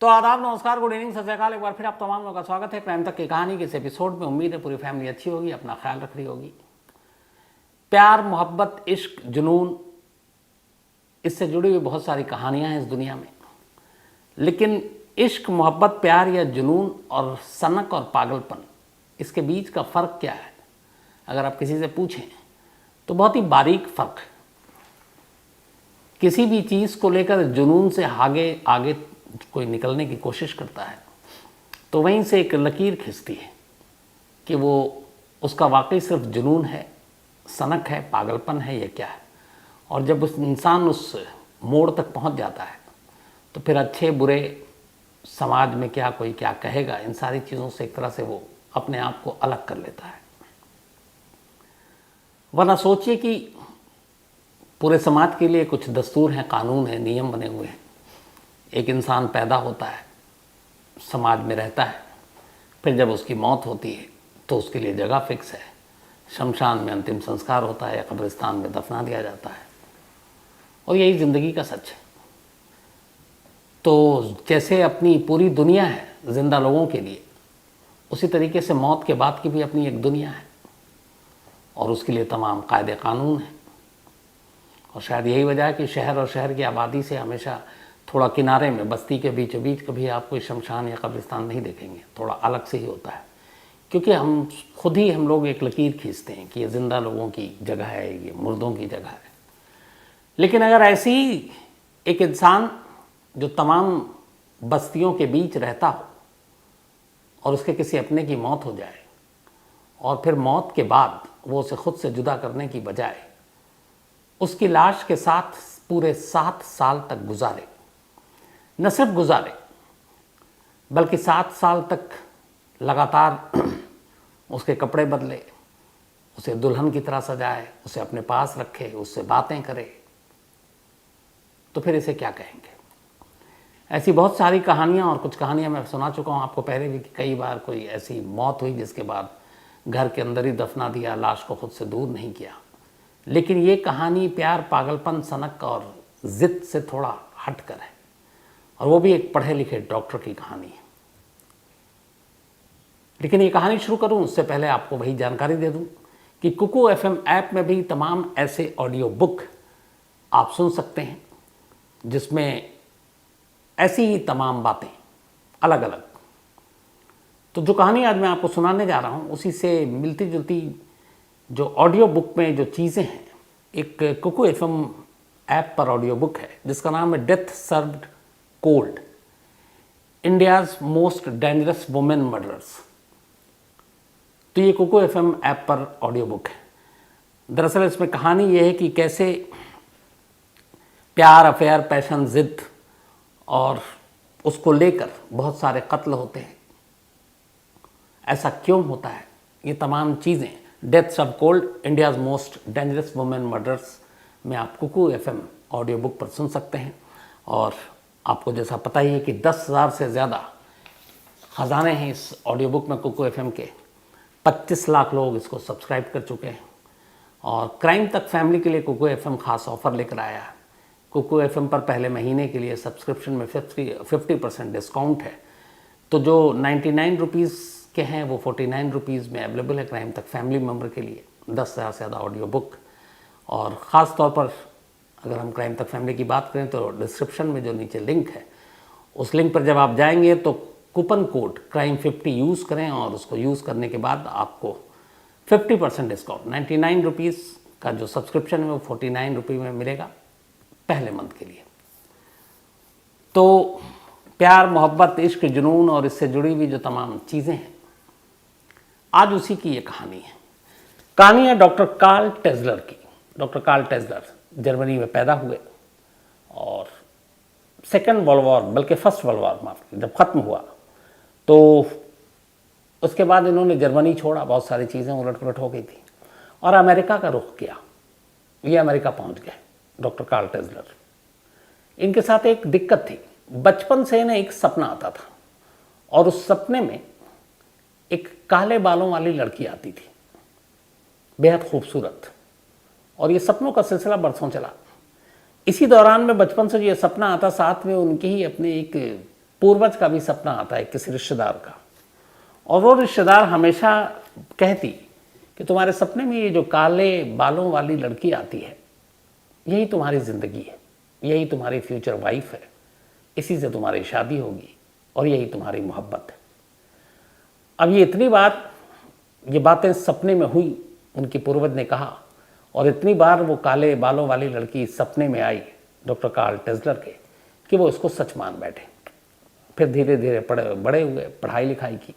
तो आदाब, नमस्कार, गुड इवनिंग, सत श्री अकाल। एक बार फिर आप तमाम लोगों का स्वागत है क्राइम तक की कहानी के इस एपिसोड में। उम्मीद है पूरी फैमिली अच्छी होगी, अपना ख्याल रख रही होगी। प्यार, मोहब्बत, इश्क, जुनून, इससे जुड़ी हुई बहुत सारी कहानियां हैं इस दुनिया में। लेकिन इश्क, मोहब्बत, प्यार या जुनून और सनक और पागलपन, इसके बीच का फ़र्क क्या है? अगर आप किसी से पूछें तो बहुत ही बारीक फ़र्क है। किसी भी चीज़ को लेकर जुनून से आगे आगे कोई निकलने की कोशिश करता है तो वहीं से एक लकीर खिंचती है कि वो उसका वाकई सिर्फ जुनून है, सनक है, पागलपन है या क्या है। और जब उस इंसान उस मोड़ तक पहुंच जाता है तो फिर अच्छे बुरे, समाज में क्या कोई क्या कहेगा, इन सारी चीज़ों से एक तरह से वो अपने आप को अलग कर लेता है। वरना सोचिए कि पूरे समाज के लिए कुछ दस्तूर हैं, कानून हैं, नियम बने हुए हैं। एक इंसान पैदा होता है, समाज में रहता है, फिर जब उसकी मौत होती है तो उसके लिए जगह फिक्स है, शमशान में अंतिम संस्कार होता है या कब्रिस्तान में दफना दिया जाता है। और यही ज़िंदगी का सच है। तो जैसे अपनी पूरी दुनिया है जिंदा लोगों के लिए, उसी तरीके से मौत के बाद की भी अपनी एक दुनिया है और उसके लिए तमाम कायदे कानून हैं। और शायद यही वजह है कि शहर और शहर की आबादी से हमेशा थोड़ा किनारे में, बस्ती के बीचों बीच कभी आप कोई शमशान या कब्रिस्तान नहीं देखेंगे। थोड़ा अलग से ही होता है, क्योंकि हम लोग एक लकीर खींचते हैं कि ये ज़िंदा लोगों की जगह है, ये मुर्दों की जगह है। लेकिन अगर ऐसी एक इंसान जो तमाम बस्तियों के बीच रहता हो और उसके किसी अपने की मौत हो जाए और फिर मौत के बाद वो उसे खुद से जुदा करने की बजाय उसकी लाश के साथ पूरे 7 साल तक गुजारे, न सिर्फ गुजारे बल्कि 7 साल तक लगातार उसके कपड़े बदले, उसे दुल्हन की तरह सजाए, उसे अपने पास रखे, उससे बातें करे, तो फिर इसे क्या कहेंगे? ऐसी बहुत सारी कहानियाँ, और कुछ कहानियाँ मैं सुना चुका हूँ आपको पहले भी कि कई बार कोई ऐसी मौत हुई जिसके बाद घर के अंदर ही दफना दिया, लाश को खुद से दूर नहीं किया। लेकिन ये कहानी प्यार, पागलपन, सनक और ज़िद से थोड़ा हट कर है, और वो भी एक पढ़े लिखे डॉक्टर की कहानी है। लेकिन ये कहानी शुरू करूं उससे पहले आपको वही जानकारी दे दूं कि कुकू एफएम ऐप में भी तमाम ऐसे ऑडियो बुक आप सुन सकते हैं जिसमें ऐसी ही तमाम बातें अलग अलग। तो जो कहानी आज मैं आपको सुनाने जा रहा हूं उसी से मिलती जुलती जो ऑडियो बुक में जो चीज़ें हैं, एक कुकू एफएम ऐप पर ऑडियो बुक है जिसका नाम है death served cold, India's most dangerous women murders. तो ये कुकू एफएम ऐप पर ऑडियो बुक है। दरअसल इसमें कहानी ये है कि कैसे प्यार, अफेयर, पैशन, जिद और उसको लेकर बहुत सारे कत्ल होते हैं। ऐसा क्यों होता है? ये तमाम चीज़ें death served cold, India's most dangerous women murders में आप कुकू एफएम ऑडियो बुक पर सुन सकते हैं। और आपको जैसा पता ही है कि 10,000 से ज़्यादा ख़जाने हैं इस ऑडियो बुक में कुकू एफएम के। 25 लाख लोग इसको सब्सक्राइब कर चुके हैं। और क्राइम तक फैमिली के लिए कुकू एफएम खास ऑफ़र लेकर आया है। कुकू एफएम पर पहले महीने के लिए सब्सक्रिप्शन में 50% डिस्काउंट है। तो जो 99 रुपीज़ के हैं वो 49 रुपीज़ में अवेलेबल है क्राइम तक फैमिली मेम्बर के लिए। 10,000 से ज़्यादा ऑडियो बुक। और ख़ास तौर पर अगर हम क्राइम तक फैमिली की बात करें तो डिस्क्रिप्शन में जो नीचे लिंक है, उस लिंक पर जब आप जाएंगे तो कूपन कोड crime50 यूज़ करें और उसको यूज़ करने के बाद आपको 50% डिस्काउंट, 99 रुपीज़ का जो सब्सक्रिप्शन है वो 49 रुपये में मिलेगा पहले मंथ के लिए। तो प्यार, मोहब्बत, इश्क, जुनून और इससे जुड़ी हुई जो तमाम चीज़ें हैं, आज उसी की ये कहानी है। कहानी है डॉक्टर कार्ल टेस्लर की। डॉक्टर कार्ल टेस्लर जर्मनी में पैदा हुए और सेकेंड वर्ल्ड वॉर, बल्कि फर्स्ट वर्ल्ड वॉर जब ख़त्म हुआ तो उसके बाद इन्होंने जर्मनी छोड़ा, बहुत सारी चीज़ें उलट पुलट हो गई थी और अमेरिका का रुख किया। ये अमेरिका पहुंच गए डॉक्टर कार्ल टेस्लर। इनके साथ एक दिक्कत थी, बचपन से इन्हें एक सपना आता था और उस सपने में एक काले बालों वाली लड़की आती थी, बेहद खूबसूरत। और ये सपनों का सिलसिला बरसों चला। इसी दौरान में बचपन से जो ये सपना आता, साथ में उनके ही अपने एक पूर्वज का भी सपना आता है किसी रिश्तेदार का, और वो रिश्तेदार हमेशा कहती कि तुम्हारे सपने में ये जो काले बालों वाली लड़की आती है, यही तुम्हारी ज़िंदगी है, यही तुम्हारी फ्यूचर वाइफ है, इसी से तुम्हारी शादी होगी और यही तुम्हारी मोहब्बत है। अब ये इतनी बार ये बातें सपने में हुई, उनकी पूर्वज ने कहा, और इतनी बार वो काले बालों वाली लड़की सपने में आई डॉक्टर कार्ल टेस्लर के कि वो इसको सच मान बैठे। फिर धीरे धीरे बड़े हुए, पढ़ाई लिखाई की,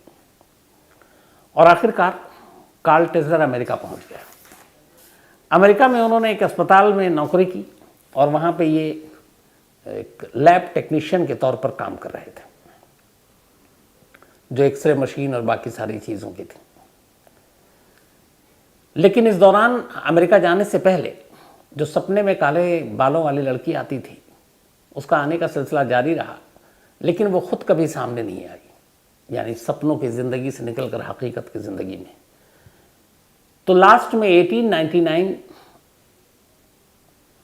और आखिरकार कार्ल टेस्लर अमेरिका पहुंच गया। अमेरिका में उन्होंने एक अस्पताल में नौकरी की और वहाँ पे ये एक लैब टेक्नीशियन के तौर पर काम कर रहे थे, जो एक्सरे मशीन और बाकी सारी चीज़ों की थी। लेकिन इस दौरान अमेरिका जाने से पहले जो सपने में काले बालों वाली लड़की आती थी, उसका आने का सिलसिला जारी रहा, लेकिन वो खुद कभी सामने नहीं आई, यानी सपनों की ज़िंदगी से निकलकर हकीकत की ज़िंदगी में। तो लास्ट में 1899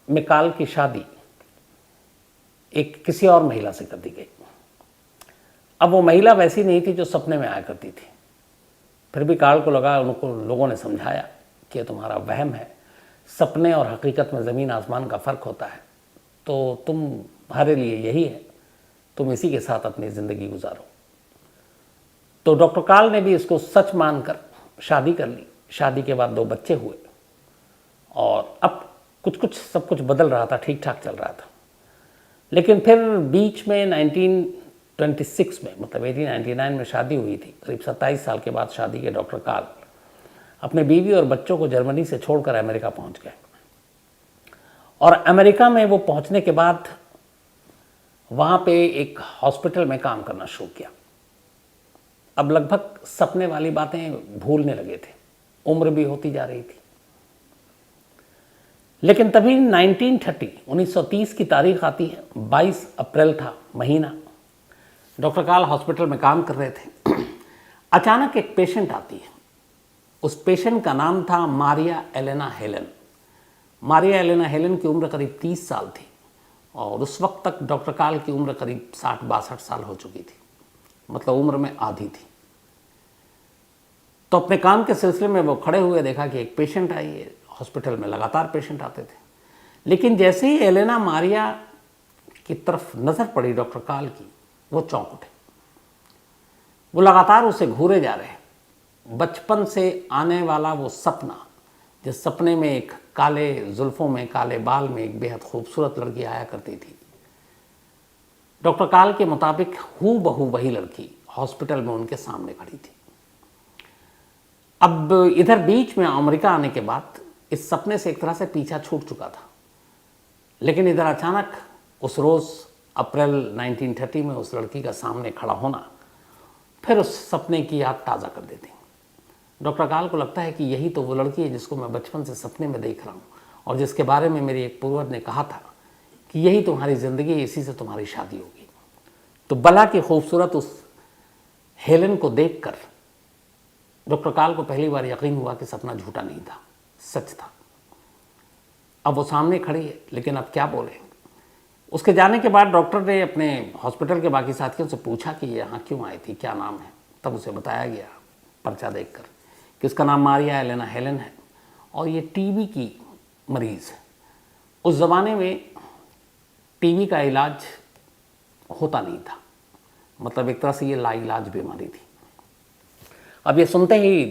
में कार्ल की शादी एक किसी और महिला से कर दी गई। अब वो महिला वैसी नहीं थी जो सपने में आया करती थी। फिर भी कार्ल को लगा, उनको लोगों ने समझाया कि तुम्हारा वहम है, सपने और हकीकत में ज़मीन आसमान का फ़र्क होता है, तो तुम्हारे लिए यही है, तुम इसी के साथ अपनी ज़िंदगी गुजारो। तो डॉक्टर कार्ल ने भी इसको सच मानकर शादी कर ली। शादी के बाद 2 बच्चे हुए, और अब कुछ सब कुछ बदल रहा था, ठीक ठाक चल रहा था। लेकिन फिर बीच में 1926 में, मतलब 1899 में शादी हुई थी। करीब 27 साल के बाद शादी के डॉक्टर कार्ल अपने बीवी और बच्चों को जर्मनी से छोड़कर अमेरिका पहुंच गए। और अमेरिका में वो पहुंचने के बाद वहाँ पे एक हॉस्पिटल में काम करना शुरू किया। अब लगभग सपने वाली बातें भूलने लगे थे, उम्र भी होती जा रही थी। लेकिन तभी 1930 की तारीख आती है, 22 अप्रैल था महीना। डॉक्टर कार्ल हॉस्पिटल में काम कर रहे थे। अचानक एक पेशेंट आती है। उस पेशेंट का नाम था Maria Elena Helen. Maria Elena Helen की उम्र करीब 30 साल थी, और उस वक्त तक डॉक्टर कार्ल की उम्र करीब 60-62 साल हो चुकी थी, मतलब उम्र में आधी थी। तो अपने काम के सिलसिले में वो खड़े हुए, देखा कि एक पेशेंट आई है। हॉस्पिटल में लगातार पेशेंट आते थे, लेकिन जैसे ही एलेना मारिया की तरफ नज़र पड़ी डॉक्टर कार्ल की, वो चौंक उठे। वो लगातार उसे घूरे जा रहे। बचपन से आने वाला वो सपना, जिस सपने में एक काले जुल्फ़ों में, काले बाल में एक बेहद खूबसूरत लड़की आया करती थी, डॉक्टर कार्ल के मुताबिक हूबहू वही लड़की हॉस्पिटल में उनके सामने खड़ी थी। अब इधर बीच में अमेरिका आने के बाद इस सपने से एक तरह से पीछा छूट चुका था, लेकिन इधर अचानक उस रोज़ अप्रैल 1930 में उस लड़की का सामने खड़ा होना फिर उस सपने की याद ताज़ा कर देती। डॉक्टर कार्ल को लगता है कि यही तो वो लड़की है जिसको मैं बचपन से सपने में देख रहा हूँ, और जिसके बारे में मेरी एक पूर्वज ने कहा था कि यही तुम्हारी ज़िंदगी है, इसी से तुम्हारी शादी होगी। तो बला की खूबसूरत उस हेलन को देखकर डॉक्टर कार्ल को पहली बार यकीन हुआ कि सपना झूठा नहीं था, सच था। अब वो सामने खड़ी है, लेकिन अब क्या बोले। उसके जाने के बाद डॉक्टर ने अपने हॉस्पिटल के बाकी साथियों से पूछा कि ये यहाँ क्यों आई थी, क्या नाम है। तब उसे बताया गया पर्चा देखकर कि उसका नाम मारिया एलेना हेलन है, और ये टीबी की मरीज़ है। उस ज़माने में टीबी का इलाज होता नहीं था, मतलब एक तरह से ये लाइलाज बीमारी थी। अब ये सुनते ही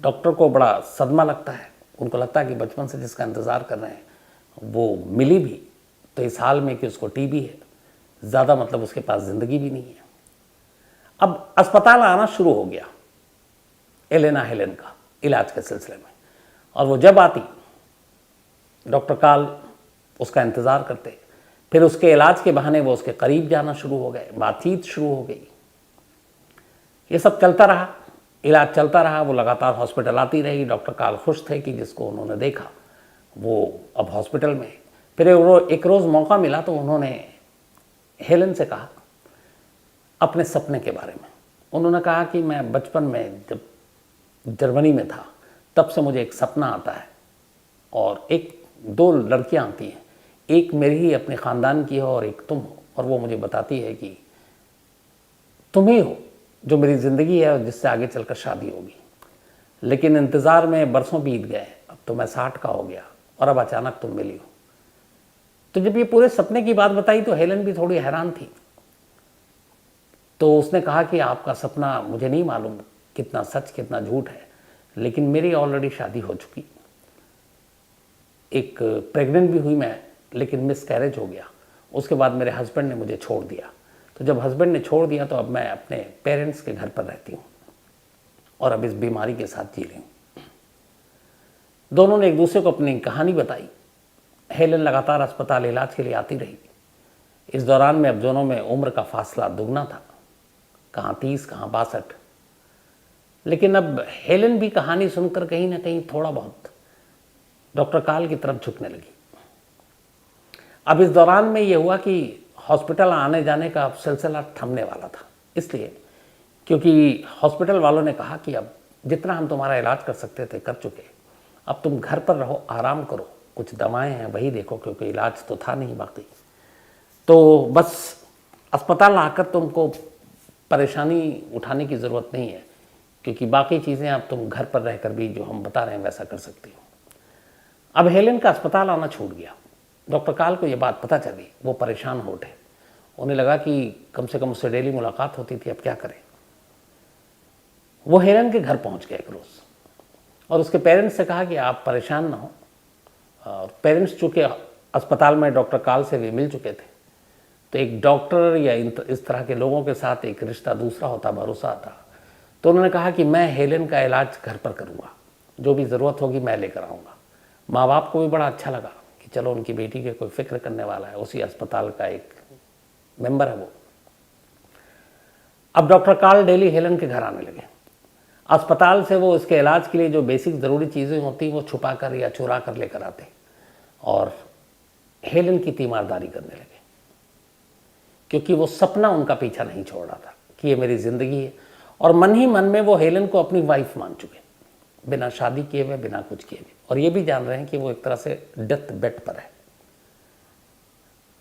डॉक्टर को बड़ा सदमा लगता है। उनको लगता है कि बचपन से जिसका इंतज़ार कर रहे हैं वो मिली भी तो इस हाल में कि उसको टीबी है, ज़्यादा मतलब उसके पास ज़िंदगी भी नहीं है। अब अस्पताल आना शुरू हो गया एलेना हेलन का इलाज के सिलसिले में, और वो जब आती डॉक्टर कार्ल उसका इंतज़ार करते। फिर उसके इलाज के बहाने वो उसके करीब जाना शुरू हो गए, बातचीत शुरू हो गई। ये सब चलता रहा, इलाज चलता रहा। वो लगातार हॉस्पिटल आती रही। डॉक्टर कार्ल खुश थे कि जिसको उन्होंने देखा वो अब हॉस्पिटल में। फिर एक रोज़ मौका मिला तो उन्होंने हेलन से कहा अपने सपने के बारे में। उन्होंने कहा कि मैं बचपन में जब जर्मनी में था तब से मुझे एक सपना आता है, और 1-2 लड़कियां आती हैं, एक मेरी ही अपने ख़ानदान की है और एक तुम हो, और वो मुझे बताती है कि तुम ही हो जो मेरी ज़िंदगी है और जिससे आगे चलकर शादी होगी। लेकिन इंतज़ार में बरसों बीत गए, अब तो मैं 60 का हो गया और अब अचानक तुम मिली हो। तो जब ये पूरे सपने की बात बताई तो हेलन भी थोड़ी हैरान थी। तो उसने कहा कि आपका सपना मुझे नहीं मालूम कितना सच कितना झूठ है, लेकिन मेरी ऑलरेडी शादी हो चुकी। एक प्रेग्नेंट भी हुई मैं, लेकिन मिसकैरेज हो गया। उसके बाद मेरे हस्बैंड ने मुझे छोड़ दिया। तो जब हस्बैंड ने छोड़ दिया तो अब मैं अपने पेरेंट्स के घर पर रहती हूँ और अब इस बीमारी के साथ जी रही हूँ। दोनों ने एक दूसरे को अपनी कहानी बताई। हेलन लगातार अस्पताल इलाज के लिए आती रही। इस दौरान में अब दोनों में उम्र का फासला दुगना था, कहाँ 30 कहाँ 62। लेकिन अब हेलन भी कहानी सुनकर कहीं ना कहीं थोड़ा बहुत डॉक्टर काल की तरफ झुकने लगी। अब इस दौरान में ये हुआ कि हॉस्पिटल आने जाने का अब सिलसिला थमने वाला था, इसलिए क्योंकि हॉस्पिटल वालों ने कहा कि अब जितना हम तुम्हारा इलाज कर सकते थे कर चुके, अब तुम घर पर रहो, आराम करो, कुछ दवाएं हैं वही देखो, क्योंकि इलाज तो था नहीं बाकी। तो बस अस्पताल आकर तुमको परेशानी उठाने की ज़रूरत नहीं है, क्योंकि बाकी चीज़ें अब तुम घर पर रहकर भी जो हम बता रहे हैं वैसा कर सकती हो। अब हेलन का अस्पताल आना छूट गया। डॉक्टर काल को ये बात पता चली, वो परेशान हो उठे। उन्हें लगा कि कम से कम उससे डेली मुलाकात होती थी, अब क्या करें। वो हेलन के घर पहुंच गए एक रोज़ और उसके पेरेंट्स से कहा कि आप परेशान ना हो। और पेरेंट्स चूँकि अस्पताल में डॉक्टर काल से भी मिल चुके थे, तो एक डॉक्टर या इस तरह के लोगों के साथ एक रिश्ता दूसरा होता, भरोसा आता। तो उन्होंने कहा कि मैं हेलन का इलाज घर पर करूँगा, जो भी ज़रूरत होगी मैं लेकर आऊँगा। माँ बाप को भी बड़ा अच्छा लगा कि चलो उनकी बेटी के कोई फिक्र करने वाला है, उसी अस्पताल का एक मेंबर है वो। अब डॉक्टर काल डेली हेलन के घर आने लगे। अस्पताल से वो इसके इलाज के लिए जो बेसिक ज़रूरी चीज़ें होती वो छुपा कर या चुरा कर लेकर आते और हेलन की तीमारदारी करने लगे, क्योंकि वो सपना उनका पीछा नहीं छोड़ रहा था कि ये मेरी ज़िंदगी है। और मन ही मन में वो हेलन को अपनी वाइफ मान चुके, बिना शादी किए हुए, बिना कुछ किए हुए, और ये भी जान रहे हैं कि वो एक तरह से डेथ बेड पर है।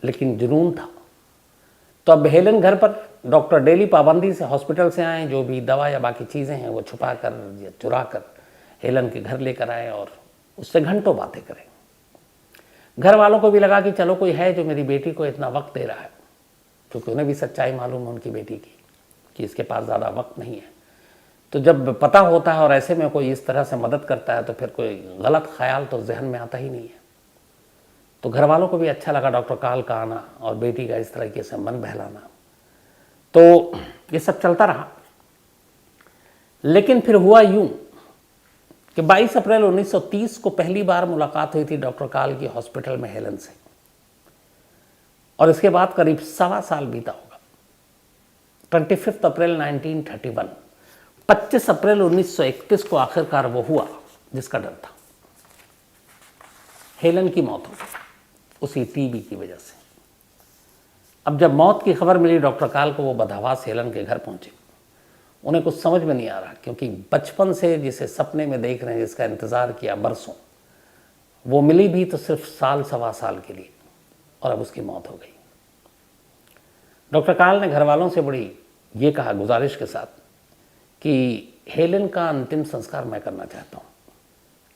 लेकिन जुनून था। तो अब हेलन घर पर डॉक्टर डेली पाबंदी से हॉस्पिटल से आए, जो भी दवा या बाकी चीज़ें हैं वो छुपा कर या चुरा कर हेलन के घर लेकर आए और उससे घंटों बातें करें। घर वालों को भी लगा कि चलो कोई है जो मेरी बेटी को इतना वक्त दे रहा है, क्योंकि उन्हें भी सच्चाई मालूम है उनकी बेटी की कि इसके पास ज़्यादा वक्त नहीं है। तो जब पता होता है और ऐसे में कोई इस तरह से मदद करता है तो फिर कोई गलत ख्याल तो जहन में आता ही नहीं है। तो घर वालों को भी अच्छा लगा डॉक्टर काल का आना और बेटी का इस तरीके से मन बहलाना। तो ये सब चलता रहा। लेकिन फिर हुआ यूं कि 22 अप्रैल 1930 को पहली बार मुलाकात हुई थी डॉक्टर काल की हॉस्पिटल में हेलन से, और इसके बाद करीब 1.25 साल बीता होगा। 25 अप्रैल 1931, 25 अप्रैल 1931 को आखिरकार वो हुआ जिसका डर था। हेलन की मौत हो गई उसी टीबी की वजह से। अब जब मौत की खबर मिली डॉक्टर काल को, वो बदहवास हेलन के घर पहुंचे। उन्हें कुछ समझ में नहीं आ रहा, क्योंकि बचपन से जिसे सपने में देख रहे हैं, जिसका इंतज़ार किया बरसों, वो मिली भी तो सिर्फ साल सवा साल के लिए, और अब उसकी मौत हो गई। डॉक्टर काल ने घर वालों से बड़ी ये कहा गुजारिश के साथ कि हेलन का अंतिम संस्कार मैं करना चाहता हूँ,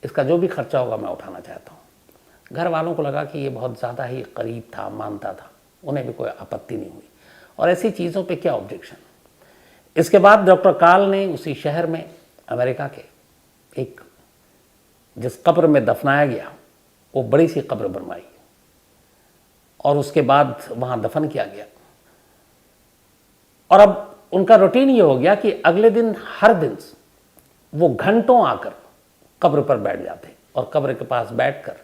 इसका जो भी खर्चा होगा मैं उठाना चाहता हूँ। घर वालों को लगा कि ये बहुत ज़्यादा ही करीब था, मानता था, उन्हें भी कोई आपत्ति नहीं हुई, और ऐसी चीज़ों पे क्या ऑब्जेक्शन। इसके बाद डॉक्टर काल ने उसी शहर में अमेरिका के एक जिस कब्र में दफनाया गया, वो बड़ी सी कब्र बनवाई और उसके बाद वहाँ दफन किया गया। और अब उनका रूटीन ये हो गया कि अगले दिन हर दिन वो घंटों आकर कब्र पर बैठ जाते और कब्र के पास बैठकर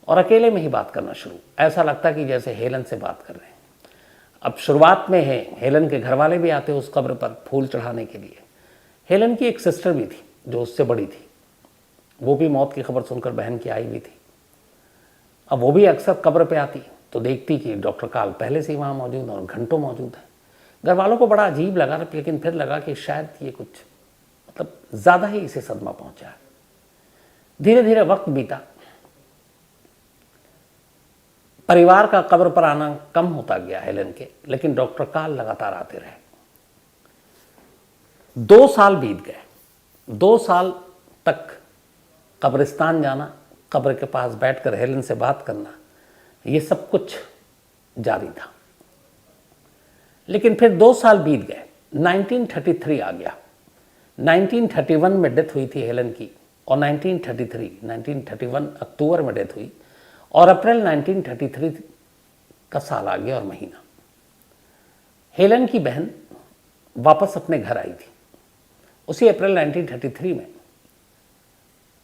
और अकेले में ही बात करना शुरू। ऐसा लगता कि जैसे हेलन से बात कर रहे हैं। अब शुरुआत में है हेलन के घर वाले भी आते उस कब्र पर फूल चढ़ाने के लिए। हेलन की एक सिस्टर भी थी जो उससे बड़ी थी, वो भी मौत की खबर सुनकर बहन की आई हुई थी। अब वो भी अक्सर कब्र पे आती तो देखती कि डॉक्टर काल पहले से ही वहाँ मौजूद और घंटों मौजूद है। घर वालों को बड़ा अजीब लगा, लेकिन फिर लगा कि शायद ये कुछ मतलब ज़्यादा ही इसे सदमा पहुँचा है। धीरे धीरे वक्त बीता, परिवार का कब्र पर आना कम होता गया हेलन के, लेकिन डॉक्टर काल लगातार आते रहे। 2 साल बीत गए। 2 साल तक कब्रिस्तान जाना, कब्र के पास बैठकर हेलन से बात करना, ये सब कुछ जारी था। लेकिन फिर 2 साल बीत गए, 1933 आ गया। 1931 में डेथ हुई थी हेलन की, और 1931 अक्टूबर में डेथ हुई, और अप्रैल 1933 का साल आ गया और महीना। हेलन की बहन वापस अपने घर आई थी। उसी अप्रैल 1933 में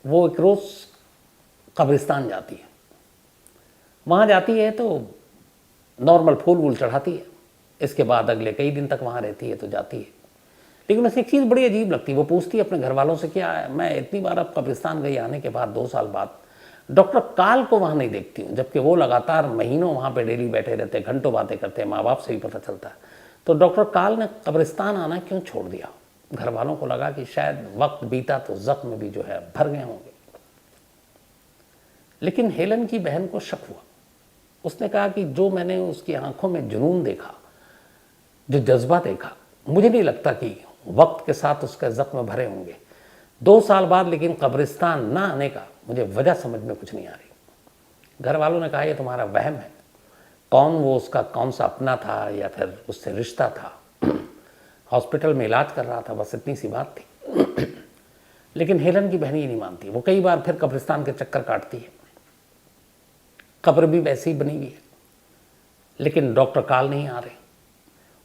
वो एक रोज़ कब्रिस्तान जाती है। वहाँ जाती है तो नॉर्मल फूल वूल चढ़ाती है, इसके बाद अगले कई दिन तक वहाँ रहती है तो जाती है। लेकिन उसे एक चीज़ बड़ी अजीब लगती है। वो पूछती है अपने घर वालों से, क्या है मैं इतनी बार अब कब्रिस्तान गई आने के बाद 2 साल बाद डॉक्टर काल को वहाँ नहीं देखती हूँ, जबकि वो लगातार महीनों वहाँ पे डेली बैठे रहते, घंटों बातें करते, माँ बाप से भी पता चलता है। तो डॉक्टर काल ने कब्रिस्तान आना क्यों छोड़ दिया? घर वालों को लगा कि शायद वक्त बीता तो जख्म भी जो है भर गए होंगे। लेकिन हेलन की बहन को शक हुआ। उसने कहा कि जो मैंने उसकी आंखों में जुनून देखा, जो जज्बा देखा, मुझे नहीं लगता कि वक्त के साथ उसके जख्म भरे होंगे। 2 साल बाद लेकिन कब्रिस्तान ना आने का मुझे वजह समझ में कुछ नहीं आ रही। घर वालों ने कहा ये तुम्हारा वहम है। कौन वो उसका कौन सा अपना था या फिर उससे रिश्ता था? हॉस्पिटल में इलाज कर रहा था, बस इतनी सी बात थी। लेकिन हेलन की बहन ये नहीं मानती। वो कई बार फिर कब्रिस्तान के चक्कर काटती है। कब्र भी वैसी ही बनी हुई है, लेकिन डॉक्टर काल नहीं आ रहे।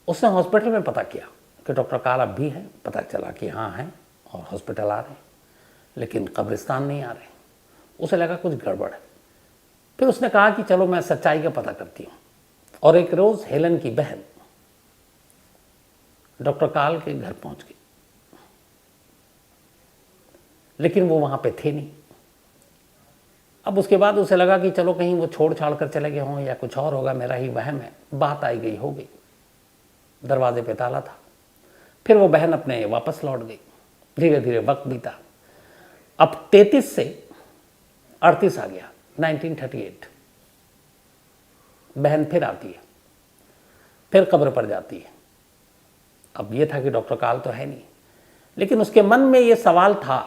उसने हॉस्पिटल में पता किया कि डॉक्टर काल अब भी हैं। पता चला कि हाँ हैं और हॉस्पिटल आ रहे हैं, लेकिन कब्रिस्तान नहीं आ रहे। उसे लगा कुछ गड़बड़ है। फिर उसने कहा कि चलो मैं सच्चाई का पता करती हूँ। और एक रोज़ हेलन की बहन डॉक्टर काल के घर पहुँच गई, लेकिन वो वहाँ पे थे नहीं। अब उसके बाद उसे लगा कि चलो कहीं वो छोड़ छाड़ कर चले गए हों या कुछ और होगा, मेरा ही वहम है। बात आई गई हो गई, दरवाजे पे ताला था। फिर वो बहन अपने वापस लौट गई। धीरे धीरे वक्त बीता। अब 33 से 38 आ गया, 1938। बहन फिर आती है, फिर कब्र पर जाती है। अब ये था कि डॉक्टर काल तो है नहीं, लेकिन उसके मन में ये सवाल था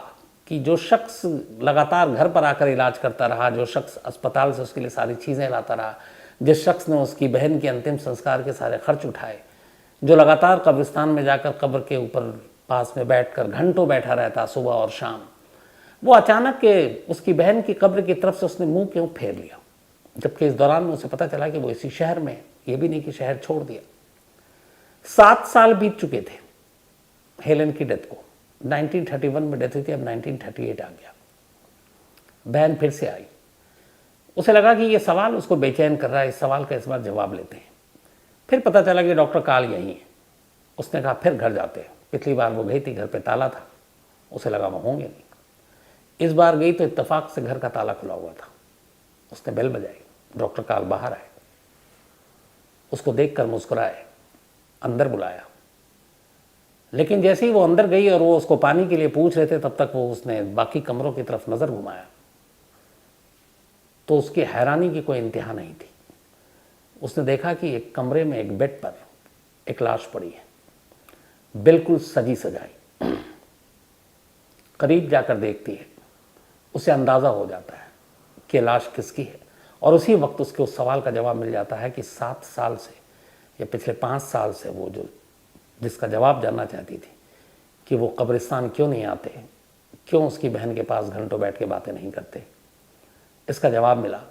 कि जो शख्स लगातार घर पर आकर इलाज करता रहा, जो शख्स अस्पताल से उसके लिए सारी चीज़ें लाता रहा, जिस शख्स ने उसकी बहन के अंतिम संस्कार के सारे खर्च उठाए, जो लगातार कब्रिस्तान में जाकर कब्र के ऊपर पास में बैठकर घंटों बैठा रहता सुबह और शाम, वो अचानक के उसकी बहन की कब्र की तरफ से उसने मुंह क्यों फेर लिया? जबकि इस दौरान में उसे पता चला कि वो इसी शहर में, ये भी नहीं कि शहर छोड़ दिया। 7 साल बीत चुके थे हेलन की डेथ को। 1931 में डेथ हुई थी, अब 1938 आ गया। बहन फिर से आई। उसे लगा कि ये सवाल उसको बेचैन कर रहा है, इस सवाल का इस बार जवाब लेते हैं। फिर पता चला कि डॉक्टर काल यहीं है। उसने कहा फिर घर जाते हैं। पिछली बार वो गई थी, घर पे ताला था, उसे लगा वो होंगे नहीं। इस बार गई तो इत्तेफाक से घर का ताला खुला हुआ था। उसने बेल बजाई, डॉक्टर काल बाहर आए, उसको देखकर मुस्कुराए, अंदर बुलाया। लेकिन जैसे ही वो अंदर गई और वो उसको पानी के लिए पूछ रहे थे, तब तक वो उसने बाकी कमरों की तरफ नज़र घुमाया तो उसकी हैरानी की कोई इंतहा नहीं थी। उसने देखा कि एक कमरे में एक बेड पर एक लाश पड़ी है, बिल्कुल सजी सजाई। करीब जाकर देखती है, उसे अंदाज़ा हो जाता है कि लाश किसकी है। और उसी वक्त उसके उस सवाल का जवाब मिल जाता है कि 7 साल से या पिछले 5 साल से वो जो जिसका जवाब जानना चाहती थी कि वो कब्रिस्तान क्यों नहीं आते, क्यों उसकी बहन के पास घंटों बैठ के बातें नहीं करते, इसका जवाब मिला।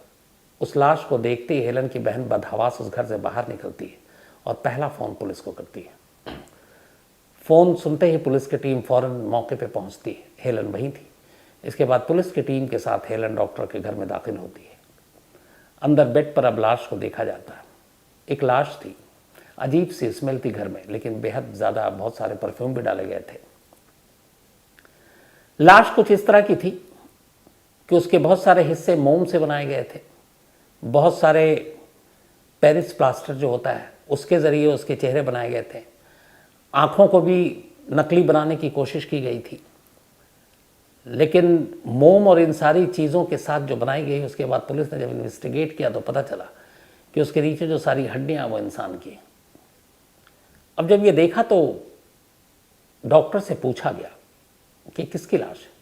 उस लाश को देखते ही हेलन की बहन बदहवास उस घर से बाहर निकलती है और पहला फ़ोन पुलिस को करती है। फ़ोन सुनते ही पुलिस की टीम फ़ौरन मौके पे पहुंचती है। हेलन वहीं थी। इसके बाद पुलिस की टीम के साथ हेलन डॉक्टर के घर में दाखिल होती है। अंदर बेड पर अब लाश को देखा जाता है। एक लाश थी, अजीब सी स्मेल थी घर में, लेकिन बेहद ज़्यादा बहुत सारे परफ्यूम भी डाले गए थे। लाश कुछ इस तरह की थी कि उसके बहुत सारे हिस्से मोम से बनाए गए थे। बहुत सारे पेरिस प्लास्टर जो होता है उसके ज़रिए उसके चेहरे बनाए गए थे। आँखों को भी नकली बनाने की कोशिश की गई थी, लेकिन मोम और इन सारी चीज़ों के साथ जो बनाई गई, उसके बाद पुलिस ने जब इन्वेस्टिगेट किया तो पता चला कि उसके नीचे जो सारी हड्डियाँ वो इंसान की। अब जब ये देखा तो डॉक्टर से पूछा गया कि किसकी लाश है।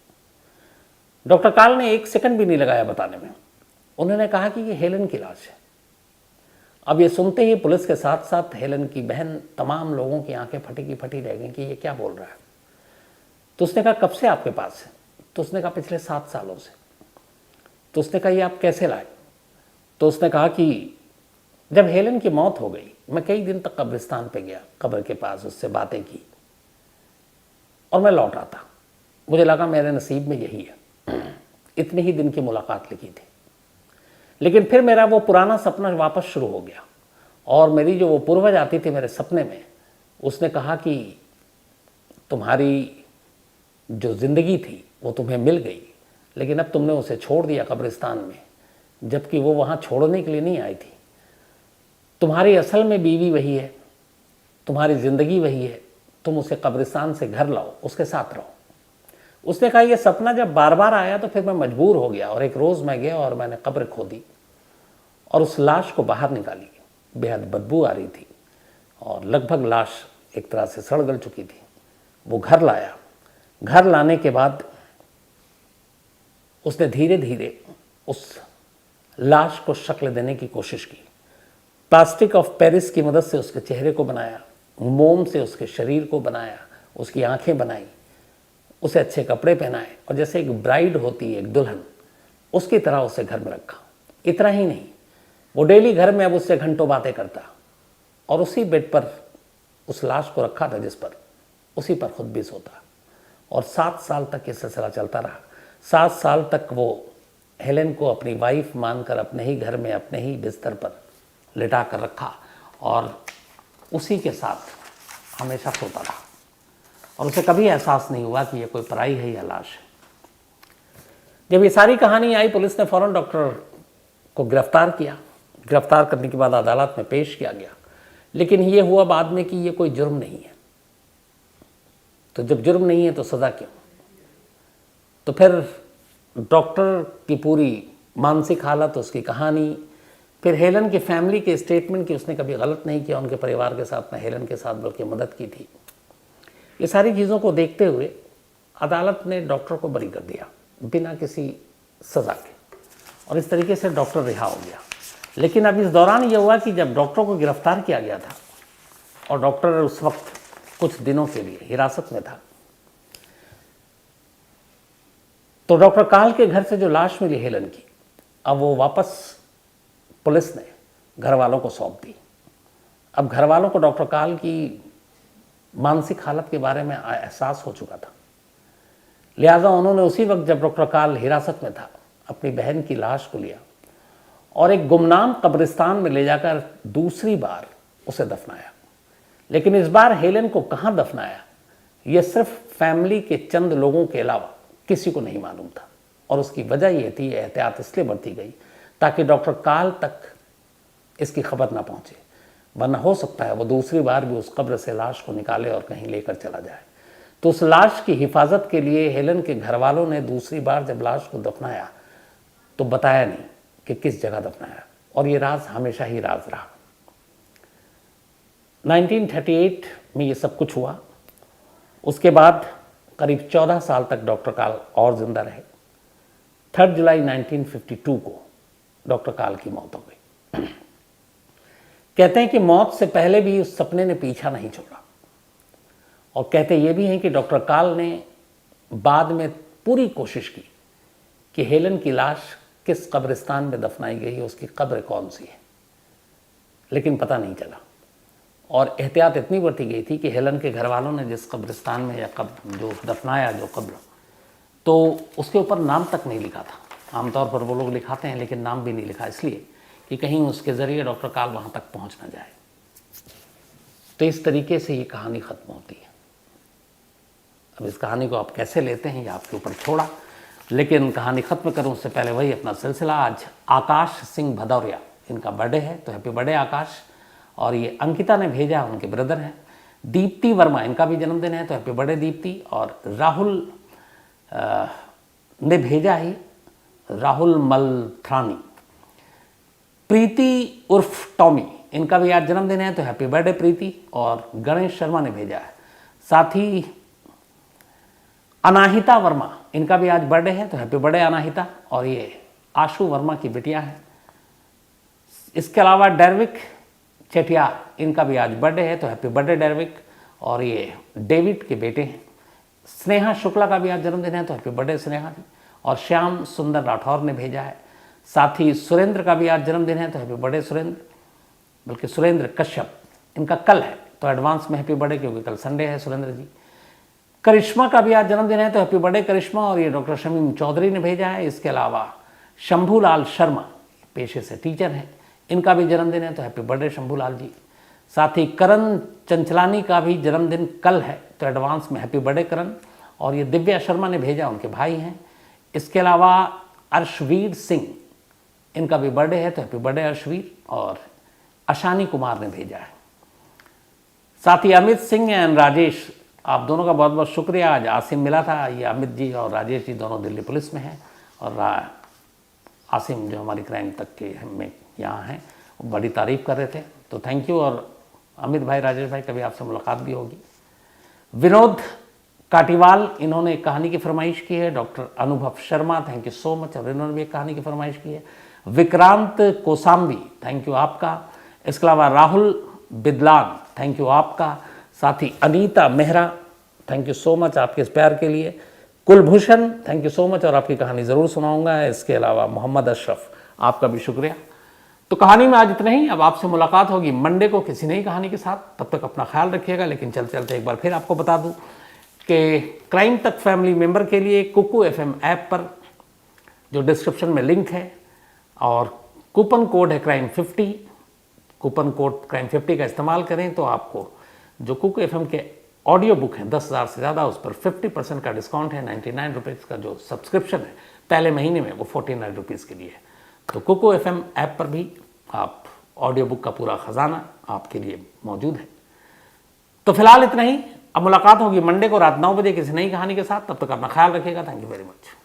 डॉक्टर काल ने 1 सेकंड भी नहीं लगाया बताने में। उन्होंने कहा कि ये हेलन की लाश है। अब ये सुनते ही पुलिस के साथ साथ हेलन की बहन, तमाम लोगों की आंखें फटी की फटी रह गई कि ये क्या बोल रहा है। तो उसने कहा कब से आपके पास है? तो उसने कहा पिछले 7 सालों से। तो उसने कहा ये आप कैसे लाए? तो उसने कहा कि जब हेलन की मौत हो गई, मैं कई दिन तक कब्रिस्तान पे गया, कब्र के पास उससे बातें की और मैं लौट रहा था। मुझे लगा मेरे नसीब में यही है। इतने ही दिन की मुलाकात लिखी थी, लेकिन फिर मेरा वो पुराना सपना वापस शुरू हो गया और मेरी जो वो पूर्वज आती थी मेरे सपने में, उसने कहा कि तुम्हारी जो ज़िंदगी थी वो तुम्हें मिल गई, लेकिन अब तुमने उसे छोड़ दिया कब्रिस्तान में, जबकि वो वहाँ छोड़ने के लिए नहीं आई थी। तुम्हारी असल में बीवी वही है, तुम्हारी ज़िंदगी वही है, तुम उसे कब्रिस्तान से घर लाओ, उसके साथ रहो। उसने कहा ये सपना जब बार बार आया तो फिर मैं मजबूर हो गया और एक रोज़ मैं गया और मैंने कब्र खोदी और उस लाश को बाहर निकाली। बेहद बदबू आ रही थी और लगभग लाश एक तरह से सड़ गल चुकी थी। वो घर लाया। घर लाने के बाद उसने धीरे धीरे उस लाश को शक्ल देने की कोशिश की। प्लास्टिक ऑफ पेरिस की मदद से उसके चेहरे को बनाया, मोम से उसके शरीर को बनाया, उसकी आंखें बनाई, उसे अच्छे कपड़े पहनाए और जैसे एक ब्राइड होती है, एक दुल्हन, उसकी तरह उसे घर में रखा। इतना ही नहीं, वो डेली घर में अब उससे घंटों बातें करता और उसी बेड पर उस लाश को रखा था जिस पर, उसी पर खुद भी सोता। और 7 साल तक ये सिलसिला चलता रहा। 7 साल तक वो हेलेन को अपनी वाइफ मानकर अपने ही घर में अपने ही बिस्तर पर लिटा कर रखा और उसी के साथ हमेशा सोता रहा और उसे कभी एहसास नहीं हुआ कि ये कोई पराई है या लाश है। जब ये सारी कहानी आई, पुलिस ने फौरन डॉक्टर को गिरफ्तार किया। गिरफ्तार करने के बाद अदालत में पेश किया गया, लेकिन ये हुआ बाद में कि ये कोई जुर्म नहीं है। तो जब जुर्म नहीं है तो सज़ा क्यों? तो फिर डॉक्टर की पूरी मानसिक हालत, उसकी कहानी, फिर हेलन की फैमिली के स्टेटमेंट कि उसने कभी गलत नहीं किया उनके परिवार के साथ, में हेलन के साथ बल्कि मदद की थी। ये सारी चीज़ों को देखते हुए अदालत ने डॉक्टर को बरी कर दिया बिना किसी सज़ा के और इस तरीके से डॉक्टर रिहा हो गया। लेकिन अब इस दौरान ये हुआ कि जब डॉक्टर को गिरफ्तार किया गया था और डॉक्टर उस वक्त कुछ दिनों के लिए हिरासत में था, तो डॉक्टर काल के घर से जो लाश मिली हेलन की, अब वो वापस पुलिस ने घर वालों को सौंप दी। अब घर वालों को डॉक्टर काल की मानसिक हालत के बारे में एहसास हो चुका था, लिहाजा उन्होंने उसी वक्त जब डॉक्टर काल हिरासत में था अपनी बहन की लाश को लिया और एक गुमनाम कब्रिस्तान में ले जाकर दूसरी बार उसे दफनाया। लेकिन इस बार हेलन को कहाँ दफनाया, यह सिर्फ फैमिली के चंद लोगों के अलावा किसी को नहीं मालूम था और उसकी वजह यह थी, एहतियात इसलिए बढ़ती गई ताकि डॉक्टर काल तक इसकी खबर ना पहुंचे, वरना हो सकता है वो दूसरी बार भी उस कब्र से लाश को निकाले और कहीं लेकर चला जाए। तो उस लाश की हिफाजत के लिए हेलन के घर वालों ने दूसरी बार जब लाश को दफनाया तो बताया नहीं कि किस जगह दफनाया और ये राज हमेशा ही राज रहा। 1938 में ये सब कुछ हुआ। उसके बाद करीब 14 साल तक डॉक्टर काल और जिंदा रहे। 3 जुलाई 1952 को डॉक्टर काल की मौत हो गई। कहते हैं कि मौत से पहले भी उस सपने ने पीछा नहीं छोड़ा और कहते ये भी हैं कि डॉक्टर काल ने बाद में पूरी कोशिश की कि हेलन की लाश किस कब्रिस्तान में दफनाई गई है, उसकी कब्र कौन सी है, लेकिन पता नहीं चला। और एहतियात इतनी बढ़ती गई थी कि हेलन के घर वालों ने जिस कब्रिस्तान में या जो दफनाया जो कब्र, तो उसके ऊपर नाम तक नहीं लिखा था। आमतौर पर वो लोग लिखाते हैं लेकिन नाम भी नहीं लिखा, इसलिए कि कहीं उसके ज़रिए डॉक्टर काल वहाँ तक पहुँच ना जाए। तो इस तरीके से ये कहानी ख़त्म होती है। अब इस कहानी को आप कैसे लेते हैं ये आपके ऊपर छोड़ा, लेकिन कहानी ख़त्म करूँ उससे पहले वही अपना सिलसिला। आज आकाश सिंह भदौरिया, इनका बर्थडे है, तो हैप्पी बर्थडे आकाश। और ये अंकिता ने भेजा, उनके ब्रदर हैं। दीप्ति वर्मा, इनका भी जन्मदिन है, तो हैप्पी बर्थडे दीप्ति। और राहुल ने भेजा ही, राहुल मलथ्रानी। प्रीति उर्फ टॉमी, इनका भी आज जन्मदिन है, तो हैप्पी बर्थडे प्रीति। और गणेश शर्मा ने भेजा है। साथ ही अनाहिता वर्मा, इनका भी आज बर्थडे है, तो हैप्पी बर्थडे अनाहिता। और ये आशु वर्मा की बिटिया है। इसके अलावा डेरविक चेटियार, इनका भी आज बर्थडे है, तो हैप्पी बर्थडे डेरविक। और ये डेविड के बेटे हैं। स्नेहा शुक्ला का भी आज जन्मदिन है, तो हैप्पी बर्थडे स्नेहा जी। और श्याम सुंदर राठौर ने भेजा है। साथ ही सुरेंद्र का भी आज जन्मदिन है, तो हैप्पी बर्थडे सुरेंद्र, बल्कि सुरेंद्र कश्यप, इनका कल है, तो एडवांस में हैप्पी बर्थडे, क्योंकि कल संडे है सुरेंद्र जी। करिश्मा का भी आज जन्मदिन है, तो हैप्पी बर्थडे करिश्मा। और ये डॉक्टर शमीम चौधरी ने भेजा है। इसके अलावा शंभूलाल शर्मा, पेशे से टीचर हैं, इनका भी जन्मदिन है, तो हैप्पी बर्थडे शंभूलाल जी। साथ ही करण चंचलानी का भी जन्मदिन कल है, तो एडवांस में हैप्पी बर्थडे करण। और ये दिव्या शर्मा ने भेजा, उनके भाई हैं। इसके अलावा अर्शवीर सिंह, इनका भी बर्थडे है, तो हैप्पी बर्थडे अर्शवीर। और अशानी कुमार ने भेजा है। साथ ही अमित सिंह एंड राजेश, आप दोनों का बहुत बहुत शुक्रिया। आज आसिम मिला था, ये अमित जी और राजेश जी दोनों दिल्ली पुलिस में हैं। और आसिम जो हमारी क्राइम तक के में यहाँ हैं, वो बड़ी तारीफ़ कर रहे थे, तो थैंक यू। और अमित भाई, राजेश भाई, कभी आपसे मुलाकात भी होगी। विनोद काटीवाल, इन्होंने एक कहानी की फरमाइश की है। डॉक्टर अनुभव Sharma, thank you so much, और इन्होंने भी एक कहानी की फरमाइश की है। विक्रांत कोसाम्बी, थैंक यू आपका। इसके अलावा राहुल बिदलान, थैंक यू आपका। साथ ही Anita Mehra, thank you so much आपके इस प्यार के लिए। Kulbhushan, thank you so much, और आपकी कहानी ज़रूर सुनाऊंगा। इसके अलावा मोहम्मद अशरफ, आपका भी शुक्रिया। तो कहानी में आज इतना ही। अब आपसे मुलाकात होगी मंडे को किसी नई कहानी के साथ। तब तक अपना ख्याल रखिएगा। लेकिन चलते चलते एक बार फिर आपको बता दूं कि क्राइम तक फैमिली मेंबर के लिए कुकू FM ऐप पर, जो डिस्क्रिप्शन में लिंक है, और कूपन कोड है crime50, कूपन कोड crime50 का इस्तेमाल करें तो आपको जो कुकू FM के ऑडियो बुक हैं 10,000 से ज़्यादा, उस पर 50% का डिस्काउंट है। 99 रुपीज़ का जो सब्सक्रिप्शन है पहले महीने में, वो 49 रुपीज़ के लिए है। तो कुकू FM ऐप पर भी आप ऑडियो बुक का पूरा ख़जाना आपके लिए मौजूद है। तो फिलहाल इतना ही। अब मुलाकात होगी मंडे को रात 9 बजे किसी नई कहानी के साथ। तब तक अपना ख्याल रखिएगा। Thank you very much.